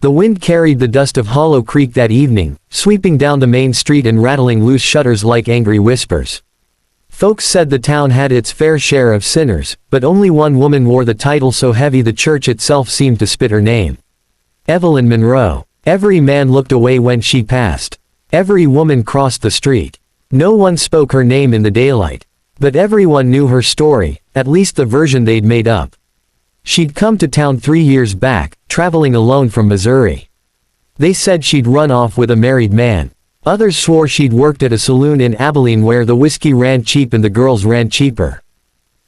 The wind carried the dust of Hollow Creek that evening, sweeping down the main street and rattling loose shutters like angry whispers. Folks said the town had its fair share of sinners, but only one woman wore the title so heavy the church itself seemed to spit her name. Evelyn Monroe. Every man looked away when she passed. Every woman crossed the street. No one spoke her name in the daylight. But everyone knew her story, at least the version they'd made up. She'd come to town 3 years back, traveling alone from Missouri. They said she'd run off with a married man. Others swore she'd worked at a saloon in Abilene where the whiskey ran cheap and the girls ran cheaper.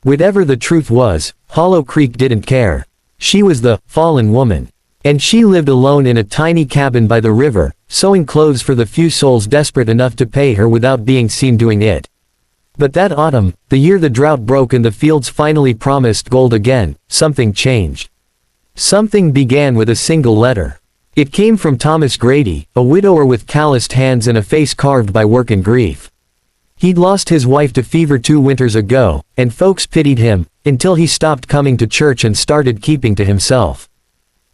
Whatever the truth was, Hollow Creek didn't care. She was the fallen woman. And she lived alone in a tiny cabin by the river, sewing clothes for the few souls desperate enough to pay her without being seen doing it. But that autumn, the year the drought broke and the fields finally promised gold again, something changed. Something began with a single letter. It came from Thomas Grady, a widower with calloused hands and a face carved by work and grief. He'd lost his wife to fever 2 winters ago, and folks pitied him, until he stopped coming to church and started keeping to himself.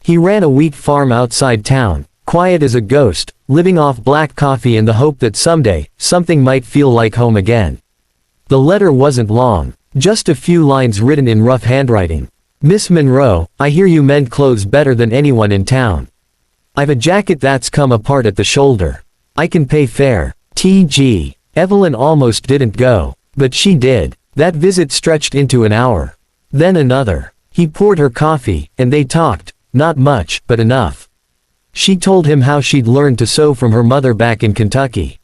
He ran a wheat farm outside town, quiet as a ghost, living off black coffee in the hope that someday, something might feel like home again. The letter wasn't long, just a few lines written in rough handwriting. Miss Monroe, I hear you mend clothes better than anyone in town. I've a jacket that's come apart at the shoulder. I can pay fair. T.G. Evelyn almost didn't go, but she did. That visit stretched into an hour. Then another. He poured her coffee, and they talked, not much, but enough. She told him how she'd learned to sew from her mother back in Kentucky.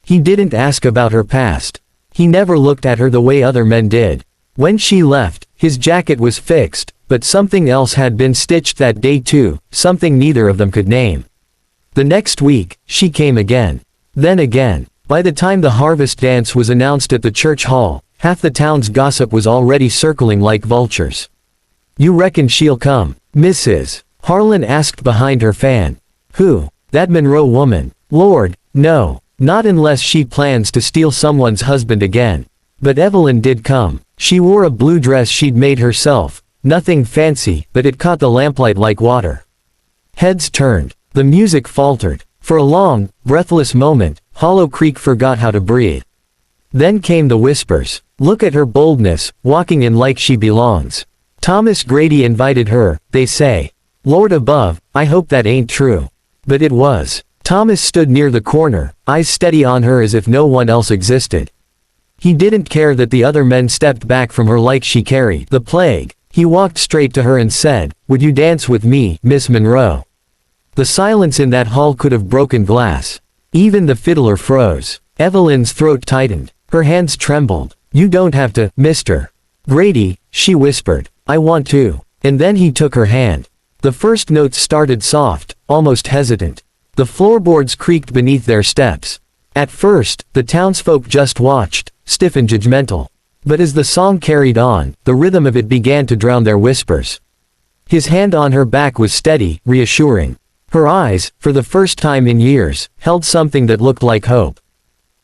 He didn't ask about her past. He never looked at her the way other men did. When she left, his jacket was fixed, but something else had been stitched that day too, something neither of them could name. The next week, she came again. Then again. By the time the harvest dance was announced at the church hall, half the town's gossip was already circling like vultures. You reckon she'll come, Mrs. Harlan asked behind her fan. Who? That Monroe woman. Lord, no. Not unless she plans to steal someone's husband again. But Evelyn did come. She wore a blue dress she'd made herself. Nothing fancy, but it caught the lamplight like water. Heads turned. The music faltered. For a long, breathless moment, Hollow Creek forgot how to breathe. Then came the whispers. Look at her boldness, walking in like she belongs. Thomas Grady invited her, they say. Lord above, I hope that ain't true. But it was. Thomas stood near the corner, eyes steady on her as if no one else existed. He didn't care that the other men stepped back from her like she carried the plague. He walked straight to her and said, Would you dance with me, Miss Monroe? The silence in that hall could have broken glass. Even the fiddler froze. Evelyn's throat tightened. Her hands trembled. You don't have to, Mr. Grady, she whispered. I want to. And then he took her hand. The first notes started soft, almost hesitant. The floorboards creaked beneath their steps. At first, the townsfolk just watched, stiff and judgmental. But as the song carried on, the rhythm of it began to drown their whispers. His hand on her back was steady, reassuring. Her eyes, for the first time in years, held something that looked like hope.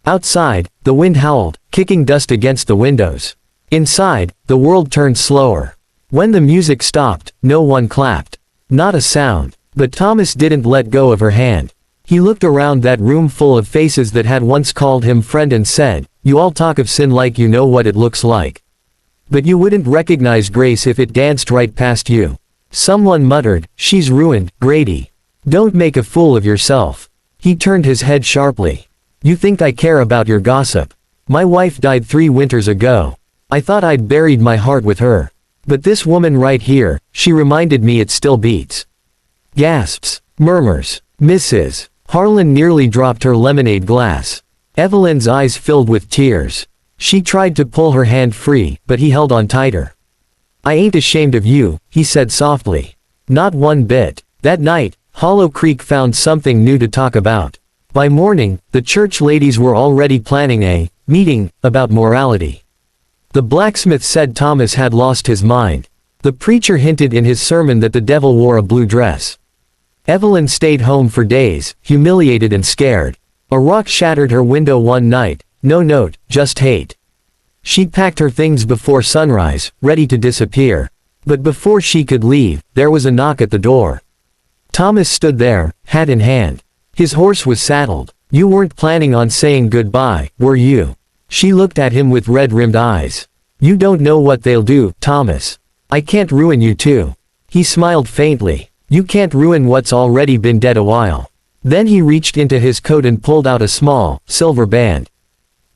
Outside, the wind howled, kicking dust against the windows. Inside, the world turned slower. When the music stopped, no one clapped. Not a sound. But Thomas didn't let go of her hand. He looked around that room full of faces that had once called him friend and said, You all talk of sin like you know what it looks like. But you wouldn't recognize grace if it danced right past you. Someone muttered, She's ruined, Grady. Don't make a fool of yourself. He turned his head sharply. You think I care about your gossip? My wife died 3 winters ago. I thought I'd buried my heart with her. But this woman right here, she reminded me it still beats. Gasps, murmurs. Mrs. Harlan nearly dropped her lemonade glass. Evelyn's eyes filled with tears. She tried to pull her hand free, but he held on tighter. I ain't ashamed of you, he said softly. Not one bit. That night, Hollow Creek found something new to talk about. By morning, the church ladies were already planning a meeting about morality. The blacksmith said Thomas had lost his mind. The preacher hinted in his sermon that the devil wore a blue dress. Evelyn stayed home for days, humiliated and scared. A rock shattered her window one night, no note, just hate. She packed her things before sunrise, ready to disappear. But before she could leave, there was a knock at the door. Thomas stood there, hat in hand. His horse was saddled. You weren't planning on saying goodbye, were you? She looked at him with red-rimmed eyes. You don't know what they'll do, Thomas. I can't ruin you too. He smiled faintly. You can't ruin what's already been dead a while. Then he reached into his coat and pulled out a small, silver band.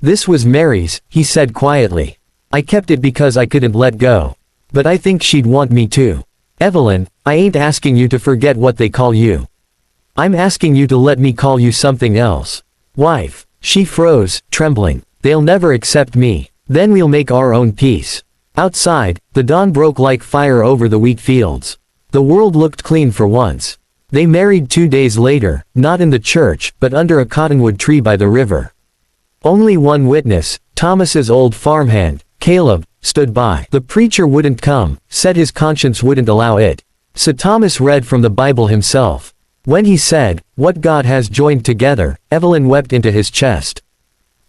This was Mary's, he said quietly. I kept it because I couldn't let go. But I think she'd want me to. Evelyn, I ain't asking you to forget what they call you. I'm asking you to let me call you something else. Wife. She froze, trembling. They'll never accept me. Then we'll make our own peace. Outside, the dawn broke like fire over the wheat fields. The world looked clean for once. They married 2 days later, not in the church, but under a cottonwood tree by the river. Only one witness, Thomas's old farmhand, Caleb, stood by. The preacher wouldn't come, said his conscience wouldn't allow it. So Thomas read from the Bible himself. When he said, "What God has joined together," Evelyn wept into his chest.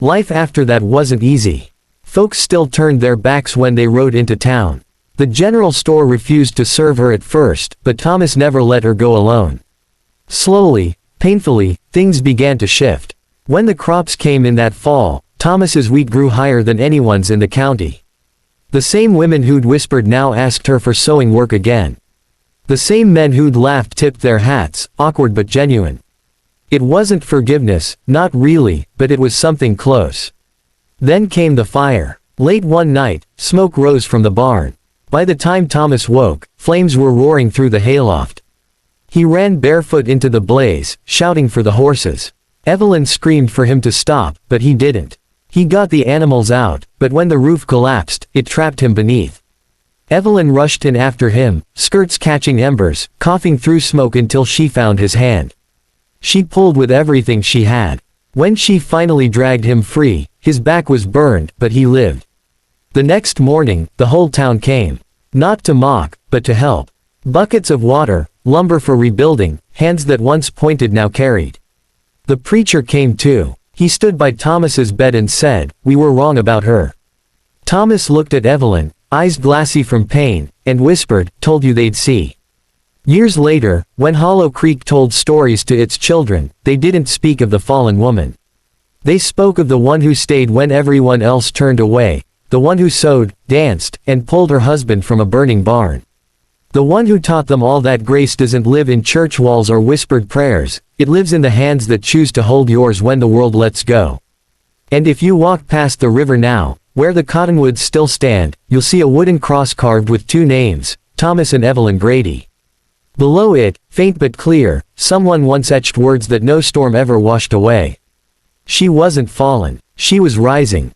Life after that wasn't easy. Folks still turned their backs when they rode into town. The general store refused to serve her at first, but Thomas never let her go alone. Slowly, painfully, things began to shift. When the crops came in that fall, Thomas's wheat grew higher than anyone's in the county. The same women who'd whispered now asked her for sewing work again. The same men who'd laughed tipped their hats, awkward but genuine. It wasn't forgiveness, not really, but it was something close. Then came the fire. Late one night, smoke rose from the barn. By the time Thomas woke, flames were roaring through the hayloft. He ran barefoot into the blaze, shouting for the horses. Evelyn screamed for him to stop, but he didn't. He got the animals out, but when the roof collapsed, it trapped him beneath. Evelyn rushed in after him, skirts catching embers, coughing through smoke until she found his hand. She pulled with everything she had. When she finally dragged him free, his back was burned, but he lived. The next morning, the whole town came. Not to mock, but to help. Buckets of water, lumber for rebuilding, hands that once pointed now carried. The preacher came too. He stood by Thomas's bed and said, "We were wrong about her." Thomas looked at Evelyn, eyes glassy from pain, and whispered, "Told you they'd see." Years later, when Hollow Creek told stories to its children, they didn't speak of the fallen woman. They spoke of the one who stayed when everyone else turned away, the one who sewed, danced, and pulled her husband from a burning barn. The one who taught them all that grace doesn't live in church walls or whispered prayers, it lives in the hands that choose to hold yours when the world lets go. And if you walk past the river now, where the cottonwoods still stand, you'll see a wooden cross carved with 2 names, Thomas and Evelyn Grady. Below it, faint but clear, someone once etched words that no storm ever washed away. She wasn't fallen. She was rising.